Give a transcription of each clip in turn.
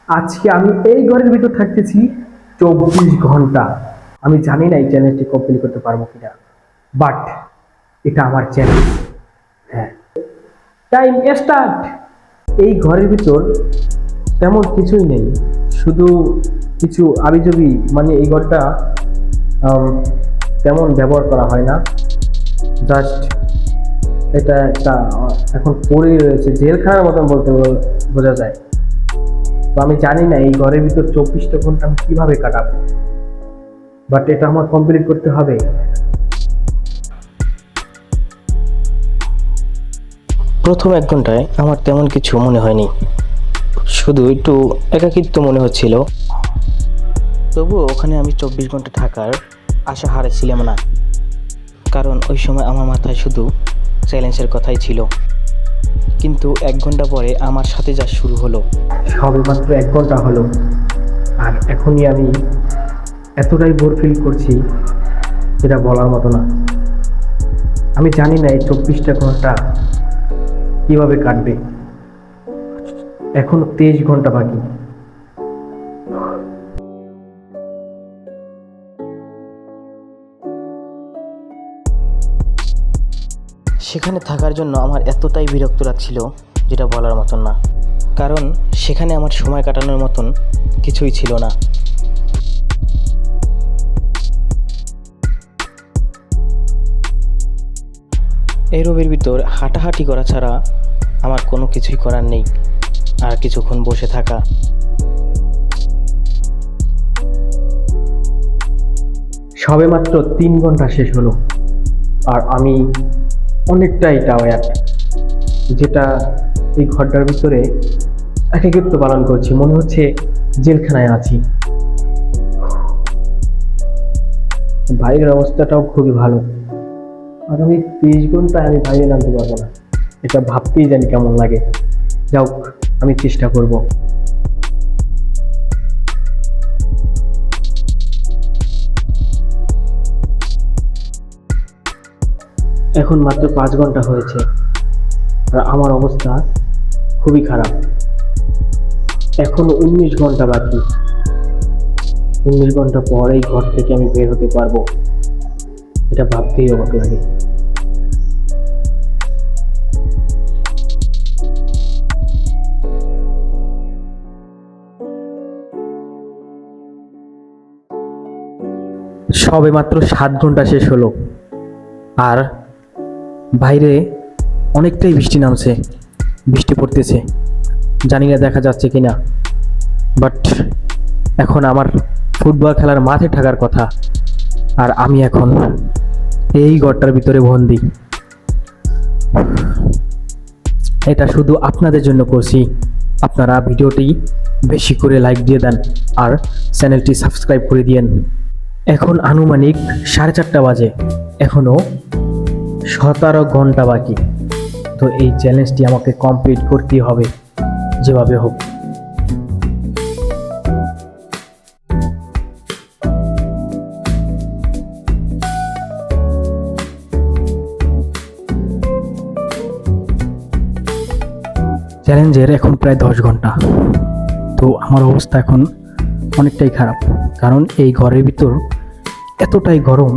আজকে আমি এই ঘরের ভিতর থাকতেছি 24 ঘন্টা। আমি জানি না এই চ্যালেঞ্জটি কমপ্লিট করতে পারবো কিনা, বাট এটা আমার চ্যালেঞ্জ। হ্যাঁ, টাইম স্টার্ট। এই ঘরের ভিতর তেমন কিছুই নেই, শুধু কিছু আবিজাবি, মানে এই ঘরটা তেমন ব্যবহার করা হয় না। জাস্ট এটা একটা এখন পড়েই রয়েছে, জেলখানার মতন বলতে বোঝা যায়। তো আমি জানি না এই ঘরের ভিতর 24টা ঘন্টা আমি কিভাবে কাটাবো, বাট এটা আমার কমপ্লিট করতে হবে। প্রথম 1 ঘন্টায় আমার তেমন কিছু মনে হয়নি, শুধু একটু একাকিত্ব মনে হচ্ছিল। তবুও ওখানে আমি 24 ঘন্টা থাকার আশা হারাচ্ছিলাম না, কারণ ওই সময় আমার মাথায় শুধু চ্যালেঞ্জের কথাই ছিল। কিন্তু 1 ঘন্টা পরে আমার সাথে যা শুরু হলো, সবে মাত্র 1 ঘন্টা হলো, আর এখনই আমি এতটাই বোর ফিল করছি যেটা বলার মতো না। আমি জানি না এই 24টা ঘন্টা কিভাবে কাটবে। এখনো 23 ঘন্টা বাকি। সেখানে থাকার জন্য আমার এতটাই বিরক্ত লাগছিল যেটা বলার মতন না, কারণ সেখানে আমার সময় কাটানোর মতন কিছুই ছিল না। এই রুমের ভিতর হাঁটাহাঁটি করা ছাড়া আমার কোনো কিছুই করার নেই, আর কিছুক্ষণ বসে থাকা। সবে মাত্র 3 ঘন্টা শেষ হলো, আর আমি অনেকটাই টায়ার্ড, যেটা এই ঘরটার ভিতরে একাকিত্ব পালন করছি, মনে হচ্ছে জেলখানায় আছি। বাইরের অবস্থাটাও খুবই ভালো, আগামী 30 ঘন্টায় আমি বাইরে নামতে পারবো না, এটা ভাবতেই জানি কেমন লাগে। যাও, আমি চেষ্টা করব। এখন মাত্র 5 ঘন্টা হয়েছে, আর আমার অবস্থা খুবই খারাপ। এখনো 19 ঘন্টা বাকি। 19 ঘন্টা পর এই ঘর থেকে আমি বের হতে পারবো, এটা ভাবতেই অবাক লাগে। সবে মাত্র 7 ঘন্টা শেষ হলো, আর বাইরে অনেকটাই বৃষ্টি নামছে, বৃষ্টি পড়তেছে। জানি না দেখা যাচ্ছে কিনা, বাট এখন আমার ফুটবল খেলার মাঠে থাকার কথা, আর আমি এখন এই ঘরটার ভিতরে বন্দি। এটা শুধু আপনাদের জন্য করছি। আপনারা ভিডিওটি বেশি করে লাইক দিয়ে দেন, আর চ্যানেলটি সাবস্ক্রাইব করে দিয়েন। এখন আনুমানিক 4:30 বাজে, এখনো 17 ঘন্টা বাকি। তো এই চ্যালেঞ্জটি আমাকে কমপ্লিট করতেই হবে যেভাবে হোক। চ্যালেঞ্জের এখন প্রায় 10 ঘন্টা। তো আমার অবস্থা এখন অনেকটাই খারাপ, কারণ এই ঘরের ভিতর এতটাই গরম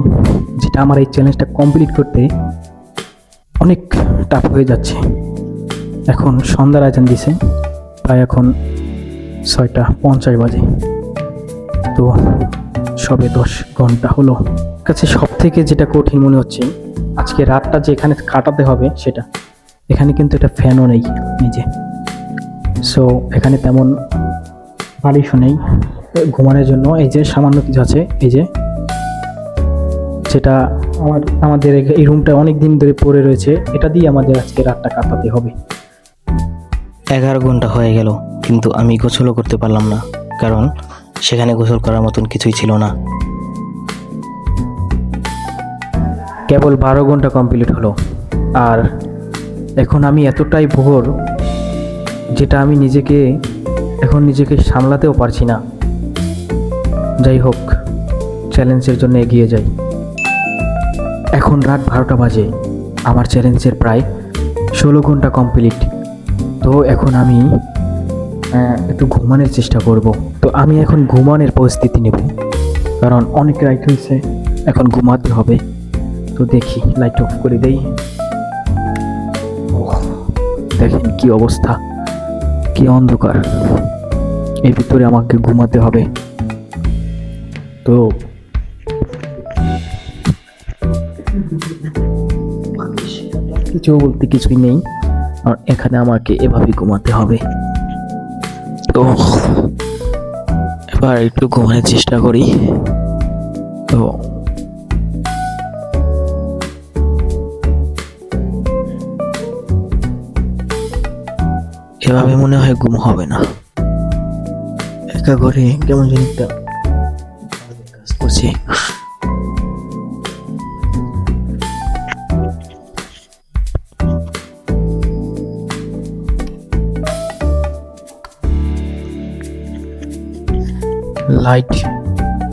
যেটা আমার এই চ্যালেঞ্জটা কমপ্লিট করতে অনেক টাফ হয়ে যাচ্ছে। এখন সন্ধ্যার আজান দিছে, প্রায় এখন 6:50 বাজে। তো সবে 10 ঘন্টা হলো। কাছে সব থেকে যেটা কঠিন মনে হচ্ছে, আজকে রাতটা যে এখানে কাটাতে হবে সেটা। এখানে কিন্তু একটা ফ্যানও নেই নিজে, সো এখানে তেমন বালিশও নেই ঘুমানোর জন্য। এই যে সামান্য কিছু আছে, এই যে যেটা আমাদের এই রুমটা অনেক দিন ধরে পড়ে রয়েছে, এটা দিয়ে আমাদের আজকে রাতটা কাটাতে হবে। 11 ঘন্টা হয়ে গেল, কিন্তু আমি গোসলও করতে পারলাম না, কারণ সেখানে গোসল করার মতন কিছুই ছিল না। কেবল 12 ঘন্টা কমপ্লিট হলো, আর এখন আমি এতটাই ভোর যেটা আমি নিজেকে সামলাতেও পারছি না। যাই হোক, চ্যালেঞ্জের জন্য এগিয়ে যাই। এখন রাত 12টা বাজে, আমার চ্যালেঞ্জের প্রায় 16 ঘন্টা কমপ্লিট। তো এখন আমি একটু ঘুমানোর চেষ্টা করব। তো আমি এখন ঘুমানোর পরিস্থিতি নেব, কারণ অনেক রাইট হয়েছে, এখন ঘুমাতে হবে। তো দেখি, লাইট অফ করে দেই। ওহ, দেখেন কি অবস্থা, কি অন্ধকার। এর ভিতরে আমাকে ঘুমাতে হবে। তো কিছু বলতে কিছুই নেই, আর এখানে আমাকে এভাবে ঘুমাতে হবে। তো এবার একটু ঘুমানোর চেষ্টা করি। তো এভাবে মনে হয় ঘুম হবে না, একা ঘরে কেমন যেন একটা কাজ করছে।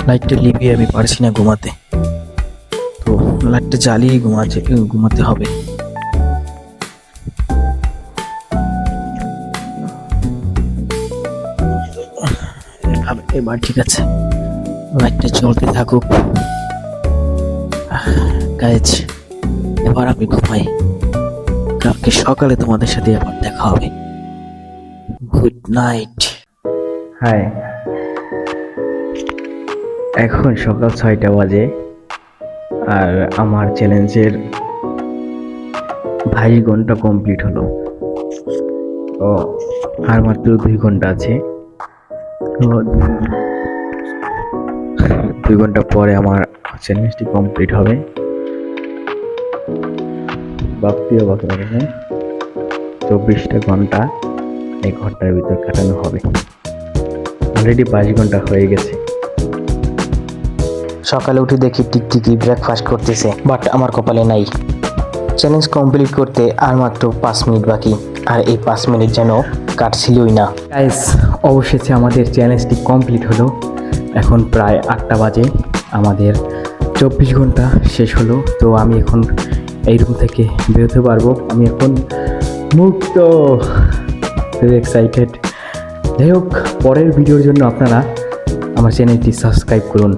লাইটটা লিভিয়ে আমি পারছি না ঘুমাতে, তো লাইটটা জ্বালিয়ে ঘুমাতে হবে। এবার ঠিক আছে, লাইটটা চলতে থাকুক। গাইজ, এবার আমি ঘুমাই, কালকে সকালে তোমাদের সাথে আবার দেখা হবে। Good night. হাই, এখন সকাল 6টা বাজে, আর আমার চ্যালেঞ্জের 22 ঘন্টা কমপ্লিট হলো। ও, আর মাত্র 2 ঘন্টা আছে। 2 ঘন্টা পরে আমার চ্যালেঞ্জটি কমপ্লিট হবে। ভাবতেও বাকি হবে, 24টা ঘন্টা এই ঘরটার ভিতর কাটানো হবে। অলরেডি 22 ঘন্টা হয়ে গেছে। সকালে উঠে দেখি টিকটিকি ব্রেকফাস্ট করতেছে, বাট আমার কপালে নাই। চ্যালেঞ্জ কমপ্লিট করতে আর মাত্র 5 মিনিট বাকি, আর এই 5 মিনিট যেন কাটছিলই না। গাইস, অবশেষে আমাদের চ্যালেঞ্জটি কমপ্লিট হলো। এখন প্রায় 8টা বাজে, আমাদের 24 ঘন্টা শেষ হলো। তো আমি এখন এই রুম থেকে বেরোতে পারবো, আমি এখন মুক্ত। এক্সাইটেড। যাই হোক, পরের ভিডিওর জন্য আপনারা আমার চ্যানেলটি সাবস্ক্রাইব করুন।